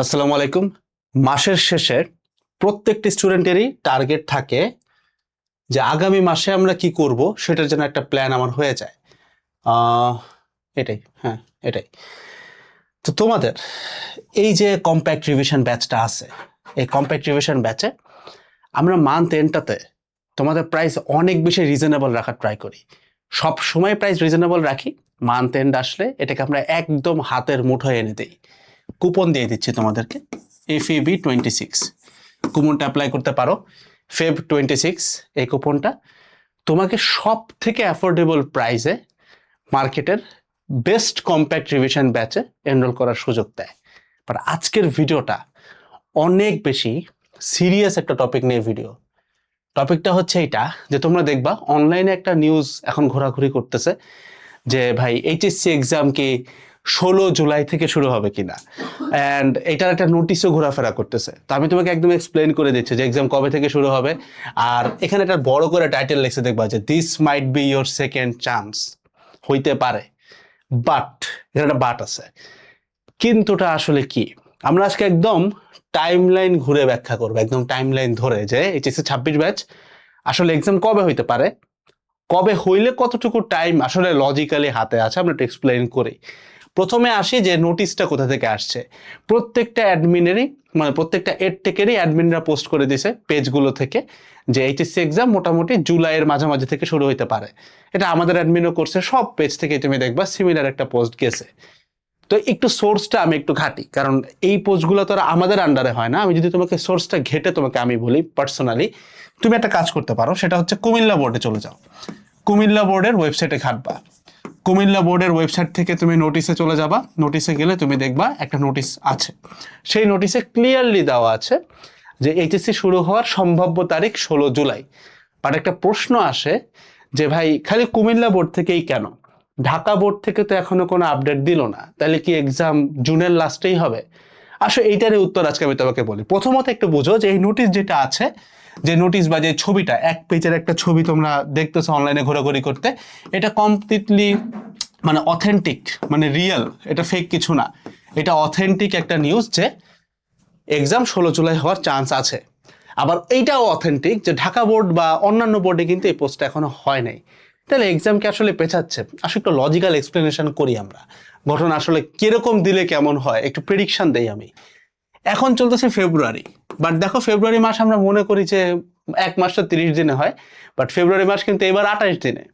আসসালামু আলাইকুম। মাসের শেষে প্রত্যেকটি স্টুডেন্টেরই টার্গেট থাকে যে আগামী মাসে আমরা কি করব সেটার জন্য একটা প্ল্যান আমার হয়ে যায়। আহ, এটাই, হ্যাঁ, এটাই। তো তোমাদের এই যে কম্প্যাক্ট রিভিশন ব্যাচটা আছে, এই কম্প্যাক্ট রিভিশন ব্যাচে আমরা মান্থ এন্ডটাতে তোমাদের প্রাইস অনেক বেশি রিজনেবল রাখার ট্রাই করি। সব সময় প্রাইস রিজনেবল রাখি, মান্থ এন্ড আসলে এটাকে আমরা একদম হাতের মুঠোয় এনে দিই। কুপন দিয়ে দিচ্ছি তোমাদেরকে, FEB26 কুপনটা অ্যাপ্লাই করতে পারো। Feb26 এই কুপনটা তোমাকে সব থেকে অ্যাফোর্ডেবল প্রাইসে মার্কেটের বেস্ট কম্প্যাক্ট রিভিশন ব্যাচে এনরোল করার সুযোগ দেয়। বাট আজকের ভিডিওটা অনেক বেশি সিরিয়াস একটা টপিক নিয়ে ভিডিও। টপিকটা হচ্ছে এইটা যে তোমরা দেখবা অনলাইনে একটা নিউজ এখন ঘোরাঘুরি করতেছে যে ভাই HSC এক্সাম কি 16 জুলাই থেকে শুরু হবে কিনা, অ্যান্ড এটার একটা নোটিশও ঘোরাফেরা করতেছে। তো আমি তোমাকে একদম এক্সপ্লেন করে দিচ্ছি যে এক্সাম কবে থেকে শুরু হবে। আর এখানে একটা বড় করে টাইটেল লিখে দেখবা যে this might be your second chance, হইতে পারে। বাট এখানে একটা বাট আছে, কিন্তুটা আসলে কি আমরা আজকে একদম টাইমলাইন ঘুরে ব্যাখ্যা করবো, একদম টাইমলাইন ধরে যে HSC 26 ব্যাচ আসলে এক্সাম কবে হইতে পারে, কবে হইলে কতটুকু টাইম আসলে লজিক্যালি হাতে আছে আমরা একটু এক্সপ্লেন করি। প্রথমে আসি যে নোটিশটা কোথা থেকে আসছে। প্রত্যেকটা অ্যাডমিনেরই মানে প্রত্যেকটা এডটেকেরই অ্যাডমিনরা পোস্ট করে দিয়েছে পেজগুলো থেকে যে HSC এক্সাম মোটামুটি জুলাইয়ের মাঝামাঝি থেকে শুরু হইতে পারে। এটা আমাদের অ্যাডমিনও করছে, সব পেজ থেকে তুমি দেখবা সিমিলার একটা পোস্ট গেছে। তো একটু সোর্সটা আমি একটু ঘাটি, কারণ এই পোস্টগুলো তো আর আমাদের আন্ডারে হয় না। আমি যদি তোমাকে সোর্সটা ঘেটে তোমাকে আমি বলি পার্সোনালি, তুমি একটা কাজ করতে পারো, সেটা হচ্ছে কুমিল্লা বোর্ডে চলে যাও। কুমিল্লা বোর্ডের ওয়েবসাইটে ঘাটবা। কুমিল্লা বোর্ডের ওয়েবসাইট থেকে তুমি নোটিশে চলে যাবা। নোটিশে গেলে তুমি দেখবা একটা নোটিশ আছে, সেই নোটিশে ক্লিয়ারলি দেওয়া আছে যে HSC শুরু হওয়ার সম্ভাব্য তারিখ 16 জুলাই। বাট একটা প্রশ্ন আসে যে ভাই খালি কুমিল্লা বোর্ড থেকেই কেন, ঢাকা বোর্ড থেকে তো এখনো কোনো আপডেট দিল না, তাহলে কি এক্সাম জুনের লাস্টেই হবে? আসলে এইটারই উত্তর আজকে আমি তোমাকে বলি। প্রথমত একটু বুঝো যে এই নোটিশ যেটা আছে, যে নোটিশ বা যে ছবিটা, এক পেজের একটা ছবি তোমরা দেখতেছো অনলাইনে ঘোরাঘুরি করতে, এটা কমপ্লিটলি মানে অথেন্টিক, মানে রিয়েল, এটা ফেক কিছু না। এটা অথেন্টিক একটা নিউজ যে এক্সাম 16 জুলাই হওয়ার চান্স আছে। আবার এইটাও অথেন্টিক যে ঢাকা বোর্ড বা অন্যান্য বোর্ডে কিন্তু এই পোস্টটা এখনো হয় নাই। তাহলে এক্সামকে আসলে পেছাচ্ছে। আসলে একটু লজিক্যাল এক্সপ্লেনেশন করি আমরা, ঘটনা আসলে কিরকম দিলে কেমন হয়, একটু প্রেডিকশন দেই আমি। এখন চলতেছে ফেব্রুয়ারি, বাট দেখো ফেব্রুয়ারি মাস আমরা মনে করি যে এক মাস তো 30 দিনে হয়, বাট ফেব্রুয়ারি মাস কিন্তু এবার 28 দিনে,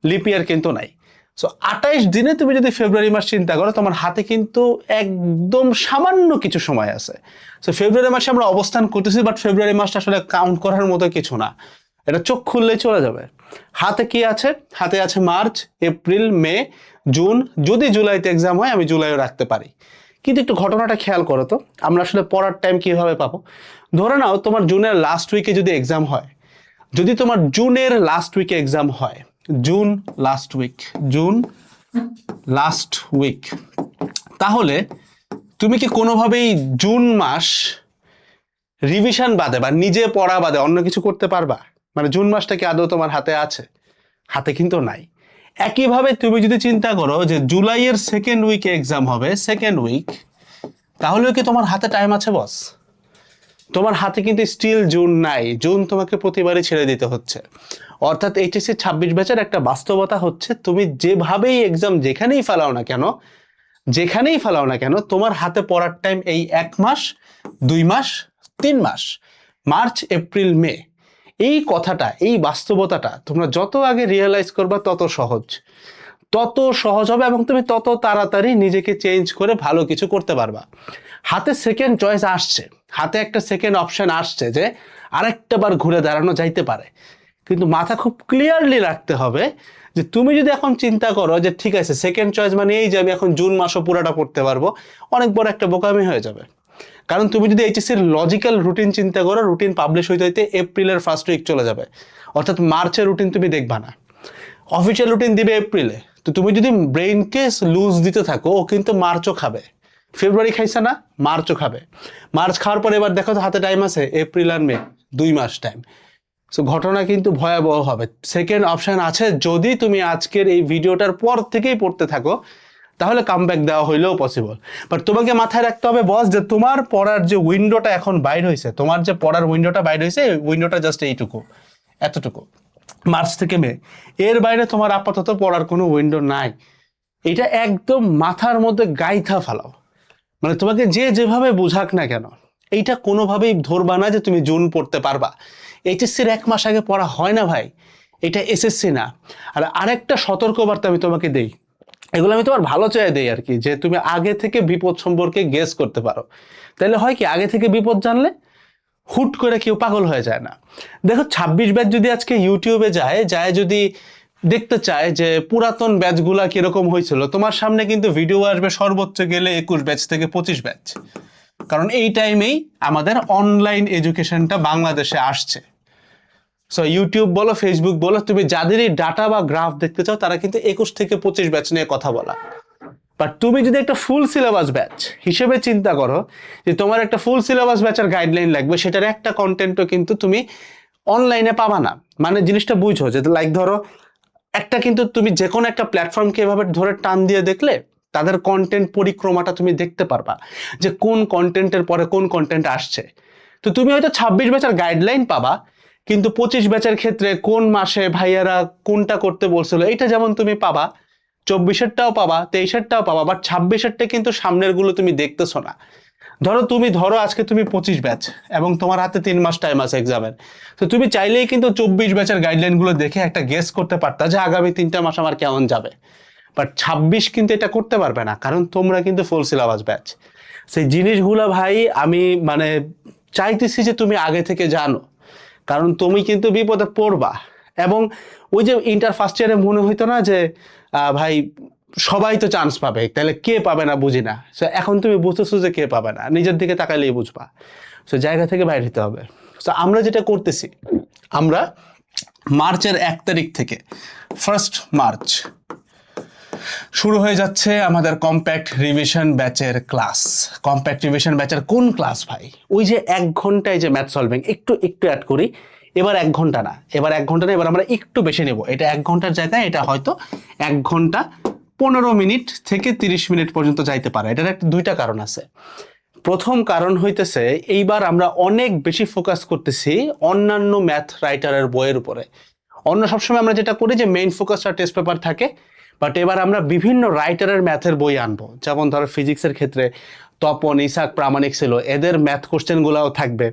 লিপ ইয়ার কিন্তু নাই। সো 28 দিনে তুমি যদি ফেব্রুয়ারি মাস চিন্তা করো, তোমার হাতে কিন্তু একদম সামান্য কিছু সময় আছে। সো ফেব্রুয়ারি মাসে আমরা অবস্থান করতেছি, বাট ফেব্রুয়ারি মাসটা আসলে কাউন্ট করার মতো কিছু না, এটা চোখ খুললেই চলে যাবে। হাতে কি আছে? হাতে আছে মার্চ, এপ্রিল, মে, জুন। যদি জুলাইতে এক্সাম হয় আমি জুলাইও রাখতে পারি। কিন্তু একটু ঘটনাটা খেয়াল করো তো, আমরা আসলে পড়ার টাইম কিভাবে পাবো? ধরে নাও তোমার জুনের লাস্ট উইকে যদি এক্সাম হয়, যদি তোমার জুনের লাস্ট উইকে এক্সাম হয়, June last week, June last week, তাহলে তুমি কি কোনোভাবেই জুন মাস রিভিশন বাদে বা নিজে পড়া বাদে অন্য কিছু করতে পারবা? মানে জুন মাসটা কি আদৌ তোমার হাতে আছে? হাতে কিন্তু নাই। একইভাবে তুমি যদি চিন্তা করো যে জুলাইয়ের সেকেন্ড উইকে এক্সাম হবে, সেকেন্ড উইক, তাহলেও কি তোমার হাতে টাইম আছে বস? তোমার হাতে কিন্তু স্টিল জুন নাই, জুন তোমাকে প্রতিবারই ছেড়ে দিতে হচ্ছে। অর্থাৎ HSC 26 ব্যাচের একটা বাস্তবতা হচ্ছে, তুমি যেভাবেই এক্সাম যেখানেই ফেলাও না কেন, যেখানেই ফেলাও না কেন, তোমার হাতে পড়ার টাইম এই 1 মাস, 2 মাস, 3 মাস, মার্চ, এপ্রিল, মে। এই কথাটা, এই বাস্তবতাটা তোমরা যত আগে রিয়েলাইজ করবা তত সহজ, তত সহজ হবে এবং তুমি তত তাড়াতাড়ি নিজেকে চেঞ্জ করে ভালো কিছু করতে পারবা। হাতে সেকেন্ড চয়েস আসছে, হাতে একটা সেকেন্ড অপশন আসছে যে আরেকটা বার ঘুরে দাঁড়ানো যাইতে পারে। কিন্তু মাথা খুব ক্লিয়ারলি রাখতে হবে যে তুমি যদি এখন চিন্তা করো যে ঠিক আছে সেকেন্ড চয়েস মানে এই যে আমি এখন জুন মাসও পুরাটা পড়তে পারবো, অনেক বড় একটা বোকামি হয়ে যাবে। কারণ তুমি যদি HSCর লজিক্যাল রুটিন চিন্তা করো, রুটিন পাবলিশ হইতে হইতে এপ্রিলের ফার্স্ট উইক চলে যাবে। অর্থাৎ মার্চের রুটিন তুমি দেখবা না, অফিসিয়াল রুটিন দিবে এপ্রিলে। তো তুমি যদি ব্রেইনকে লুজ দিতে থাকো, ও কিন্তু মার্চও খাবে। ফেব্রুয়ারি খাইছে না, মার্চও খাবে। মার্চ খাওয়ার পরে এবার দেখো তো হাতে টাইম আছে, এপ্রিল আর মে, 2 মাস টাইম। সো ঘটনা কিন্তু ভয়াবহ হবে। সেকেন্ড অপশন আছে, যদি তুমি আজকের এই ভিডিওটার পর থেকেই পড়তে থাকো, তাহলে কামব্যাক দেওয়া হইলেও পসিবল। বাট তোমাকে মাথায় রাখতে হবে বস, যে তোমার পড়ার যে উইন্ডোটা এখন বাইর হয়েছে, তোমার যে পড়ার উইন্ডোটা বাইর হয়েছে, উইন্ডোটা জাস্ট এইটুকু, এতটুকু, মার্চ থেকে মে, এর বাইরে তোমার আপাতত পড়ার কোনো উইন্ডো নাই। এটা একদম মাথার মধ্যে গাইথা ফালাও। মানে তোমাকে যে যেভাবে বুঝাক না কেন, এইটা কোনোভাবেই ধরবা না যে তুমি জুন পড়তে পারবা। এইচএসসির 1 মাস আগে পড়া হয় না ভাই, এটা এসএসসি না। আর আরেকটা সতর্কবার্তা আমি তোমাকে দেই, এগুলো আমি তোমার ভালো চাই দেই আর কি, যে তুমি আগে থেকে বিপদ সম্পর্কে গেস করতে পারো। তাহলে হয় কি, আগে থেকে বিপদ জানলে হুট করে কেউ পাগল হয়ে যায় না। দেখো 26 ব্যাচ যদি আজকে ইউটিউবে যায় যদি দেখতে চায় যে পুরাতন ব্যাচগুলা কিরকম হয়েছিল, তোমার সামনে কিন্তু ভিডিও আসবে সর্বোচ্চ গেলে 21 ব্যাচ থেকে 25 ব্যাচ। কারণ এই টাইমেই আমাদের অনলাইন এডুকেশনটা বাংলাদেশে আসছে। সো ইউটিউব বলো, ফেসবুক বলো, তুমি যাদেরই ডাটা বা গ্রাফ দেখতে চাও তারা কিন্তু 21 থেকে 25 ব্যাচ নিয়ে কথা বলা। বাট তুমি যদি একটা ফুল সিলেবাস ব্যাচ হিসেবে চিন্তা করো যে তোমার একটা ফুল সিলেবাস ব্যাচের গাইডলাইন লাগবে, সেটার একটা কন্টেন্টও কিন্তু তুমি অনলাইনে পাবা না। মানে জিনিসটা বুঝো যে লাইক ধরো একটা, কিন্তু তুমি যে কোনো একটা প্ল্যাটফর্মকে এভাবে ধরে টান দিয়ে দেখলে তাদের কন্টেন্ট পরিক্রমাটা তুমি দেখতে পারবা যে কোন কন্টেন্টের পরে কোন কন্টেন্ট আসছে। তো তুমি হয়তো 26 ব্যাচের গাইডলাইন পাবা, কিন্তু 25 ব্যাচের ক্ষেত্রে কোন মাসে ভাইয়ারা কোনটা করতে বলছিল এটা যেমন তুমি পাবা, 24-এরটাও পাবা, 23-এরটাও পাবা, বাট 26-এরটা কিন্তু সামনের গুলো তুমি দেখতেছো না। ধরো আজকে তুমি 25 ব্যাচ এবং তোমার হাতে 3 মাস টাইম আছে এক্সামের, তো তুমি চাইলেই কিন্তু 24 ব্যাচের গাইডলাইন গুলো দেখে একটা গেস করতে পারতা যে আগামী 3টা মাস আমার কেমন যাবে। বাট 26 কিন্তু এটা করতে পারবে না, কারণ তোমরা কিন্তু ফুল সিলেবাস ব্যাচ। সেই জিনিসগুলো ভাই আমি মানে চাইতেছি যে তুমি আগে থেকে জানো, কারণ তুমি কিন্তু বিপদে পড়বা। এবং ওই যে ইন্টার ফার্স্ট ইয়ারে মনে হইতো না যে ভাই সবাই তো চান্স পাবে, তাহলে কে পাবে না বুঝি না। সো এখন তুমি বুঝতেছো যে কে পাবে না, নিজের দিকে তাকাইলেই বুঝবা। সো জায়গা থেকে বাইরে হতে হবে। সো আমরা যেটা করতেছি, আমরা মার্চের 1 তারিখ থেকে 1 মার্চ শুরু হয়ে যাচ্ছে আমাদের কম্প্যাক্ট রিভিশন ব্যাচের ক্লাস। কম্প্যাক্ট রিভিশন ব্যাচের কোন ক্লাস ভাই? ওই যে 1 ঘন্টায় যে ম্যাথ সলভিং, একটু অ্যাড করি, এবার 1 ঘন্টা না, এবার আমরা একটু বেশি নেব। এটা 1 ঘন্টার জায়গায় এটা হয়তো 1 ঘন্টা 15 মিনিট থেকে 30 মিনিট পর্যন্ত যাইতে পারে। এটার একটা 2টা কারণ আছে। প্রথম কারণ হইতেছে এইবার আমরা অনেক বেশি ফোকাস করতেছি অন্যান্য ম্যাথ রাইটারের বইয়ের উপরে। অন্য সবসময় আমরা যেটা করি যে মেইন ফোকাসটা টেস্ট পেপার থাকে, বাট এবার আমরা বিভিন্ন রাইটারের ম্যাথের বই আনবো। যেমন ধরো ফিজিক্সের ক্ষেত্রে তপন, ইসাক, প্রামাণিক ছিল, এদের ম্যাথ কোশ্চেনগুলোও থাকবে।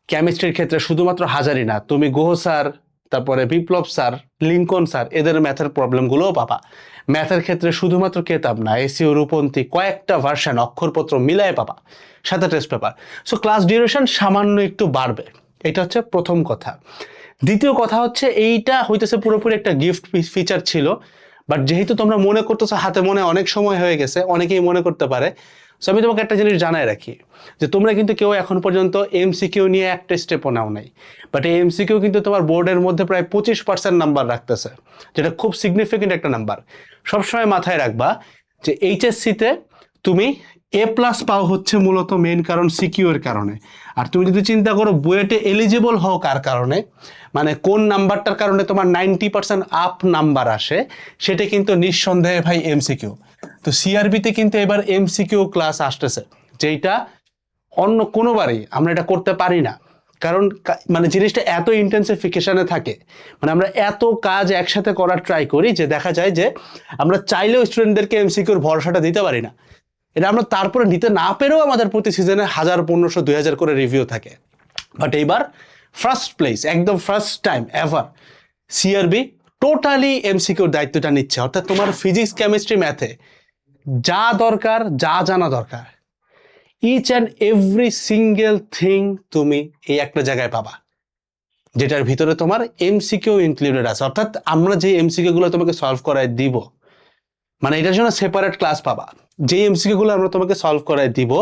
কেমিস্ট্রির ক্ষেত্রে শুধুমাত্র হাজারি না, তুমি গুহ স্যার, তারপরে বিপ্লব স্যার, লিঙ্কন স্যার, এদের ম্যাথের প্রবলেমগুলোও পাবা। ম্যাথের ক্ষেত্রে শুধুমাত্র কেতাব না, এসিও, রূপন্থী, কয়েকটা ভার্সন অক্ষরপত্র মিলায় পাবা, সাথে test paper. So class duration সামান্য একটু বাড়বে, এটা হচ্ছে প্রথম কথা। দ্বিতীয় কথা হচ্ছে এইটা হইতেছে পুরোপুরি একটা গিফট ফিচার ছিল, বাট যেহেতু তোমরা মনে করতেছো হাতে মনে অনেক সময় হয়ে গেছে, অনেকেই মনে করতে পারে। সো আমি তোমাকে একটা জিনিস জানাই রাখি যে তোমরা কিন্তু কেউ এখন পর্যন্ত এমসিকিউ নিয়ে একটা স্টেপও নাও নাই, বাট এই এমসিকিউ কিন্তু তোমার বোর্ডের মধ্যে প্রায় 25% নাম্বার রাখতেছে, যেটা খুব সিগনিফিকেন্ট একটা নাম্বার। সবসময় মাথায় রাখবা যে এইচএসসিতে তুমি A+ পাও হচ্ছে মূলত মেইন কারণ সিকিউ এর কারণে। আর তুমি যদি চিন্তা করো বুয়েটে এলিজিবল হও কার কারণে, মানে কোন নাম্বারটার কারণে তোমার 90% আপ নাম্বার আসে, সেটা কিন্তু নিঃসন্দেহে ভাই এমসিকিউ। তো সিআরবিতে কিন্তু এবার এমসিকিউ ক্লাস আসতেছে, যেটা অন্য কোনোবারই আমরা এটা করতে পারি না। কারণ মানে জিনিসটা এত ইন্টেন্সিফিকেশনে থাকে, মানে আমরা এত কাজ একসাথে করার ট্রাই করি যে দেখা যায় যে আমরা চাইলেও স্টুডেন্টদেরকে এমসিকিউর ভরসাটা দিতে পারি না। এটা আমরা তারপরে নিতে না পেরেও আমাদের প্রতি সিজনে 1000, 1500, 2000 করে রিভিউ থাকে। বাট এইবার ফার্স্ট প্লেস, একদম first time ever CRB totally এমসিকিউর দায়িত্বটা নিচ্ছে। অর্থাৎ তোমার ফিজিক্স, কেমিস্ট্রি, ম্যাথে যা দরকার, যা জানা দরকার, each and every single thing তুমি এই একটা জায়গায় পাবা, যেটার ভিতরে তোমার এমসিকিউ ইনক্লুডেড আছে। অর্থাৎ আমরা যে এমসিকিউ গুলো তোমাকে সলভ করায় দিব, মানে এটার জন্য সেপারেট ক্লাস পাবা। যে এমসিকিউ গুলো আমরা তোমাকে সলভ করায় দিব,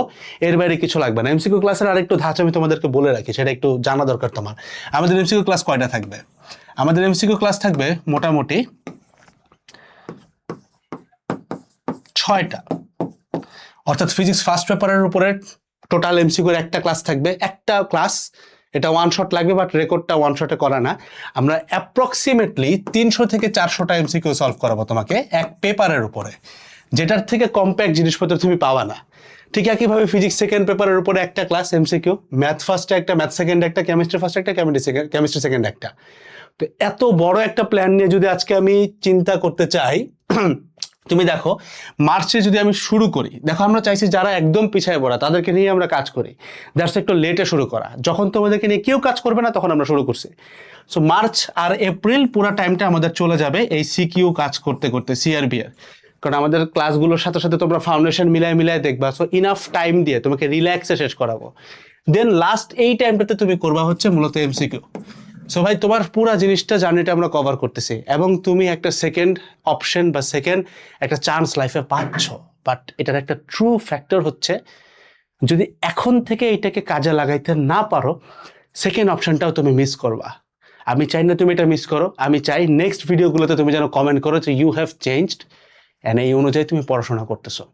এর বাইরে কিছু লাগবে না। এমসিকিউ ক্লাসের আরেকটু ধাঁচ আমি তোমাদেরকে বলে রাখি, সেটা একটু জানা দরকার তোমার। আমাদের এমসিকিউ ক্লাস কয়টা থাকবে? আমাদের এমসিকিউ ক্লাস থাকবে মোটামুটি 6টা। অর্থাৎ ফিজিক্স ফার্স্ট পেপারের উপরে টোটাল এমসিকিউর একটা ক্লাস থাকবে, একটা ক্লাস। এটা 1 শট লাগবে, বাট রেকর্ডটা 1 শটে করা না। আমরা অ্যাপ্রক্সিমেটলি 300 থেকে 400টা এমসিকিউ সলভ করাবো তোমাকে এক পেপারের উপরে। যেটার থেকে কম্প্যাক্ট জিনিসপত্র তুমি পাবা না। ঠিক একইভাবে ফিজিক্স সেকেন্ড পেপারের উপরে একটা ক্লাস এমসিকিউ, ম্যাথ ফার্স্টে একটা, ম্যাথ সেকেন্ড একটা, কেমিস্ট্রি ফার্স্ট একটা, কেমিস্ট্রি সেকেন্ড একটা। তো এত বড় একটা প্ল্যান নিয়ে যদি আজকে আমি চিন্তা করতে চাই, তুমি দেখো মার্চে যদি আমি শুরু করি, দেখো আমরা চাইছি যারা একদম পিছায় পড়া তাদেরকে নিয়ে আমরা কাজ করি, দ্যাটস একটু লেটে শুরু করা, যখন তোমাদেরকে নিয়ে কেউ কাজ করবে না তখন আমরা শুরু করছি। সো মার্চ আর এপ্রিল পুরো টাইমটা আমাদের চলে যাবে এই সিকিউ কাজ করতে করতে, সিআরবি এর, কারণ আমাদের ক্লাসগুলোর সাথে সাথে তোমরা ফাউন্ডেশন মিলায় দেখবা। সো ইনাফ টাইম দিয়ে তোমাকে রিল্যাক্সে শেষ করাবো। দেন লাস্ট এই টাইমটাতে তুমি করবা হচ্ছে মূলত এমসিকিউ। সো ভাই তোমার পুরো জিনিসটা জার্নিটা আমরা কভার করতেছি, এবং তুমি একটা সেকেন্ড অপশন বা সেকেন্ড একটা চান্স লাইফে পাচ্ছ। বাট এটার একটা ট্রু ফ্যাক্টর হচ্ছে, যদি এখন থেকে এটাকে কাজে লাগাইতে না পারো, সেকেন্ড অপশনটাও তুমি মিস করবা। আমি চাই না তুমি এটা মিস করো। আমি চাই নেক্সট ভিডিওগুলোতে তুমি যেন কমেন্ট করো যে ইউ হ্যাভ চেঞ্জড, অ্যান্ড এই অনুযায়ী তুমি পড়াশোনা করতেছো।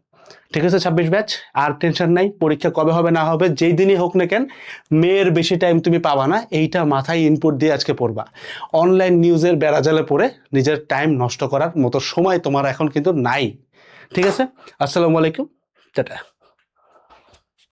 ঠিক আছে 26 ব্যাচ, আর টেনশন নাই, পরীক্ষা কবে হবে না হবে যেই দিনই হোক না কেন, মেয়ের বেশি টাইম তুমি পাবা না, এইটা মাথায় ইনপুট দিয়ে আজকে পড়বা। অনলাইন নিউজের বেড়াজালে পড়ে নিজের টাইম নষ্ট করার মতো সময় তোমার এখন কিন্তু নাই। ঠিক আছে, আসসালামু আলাইকুম, টাটা।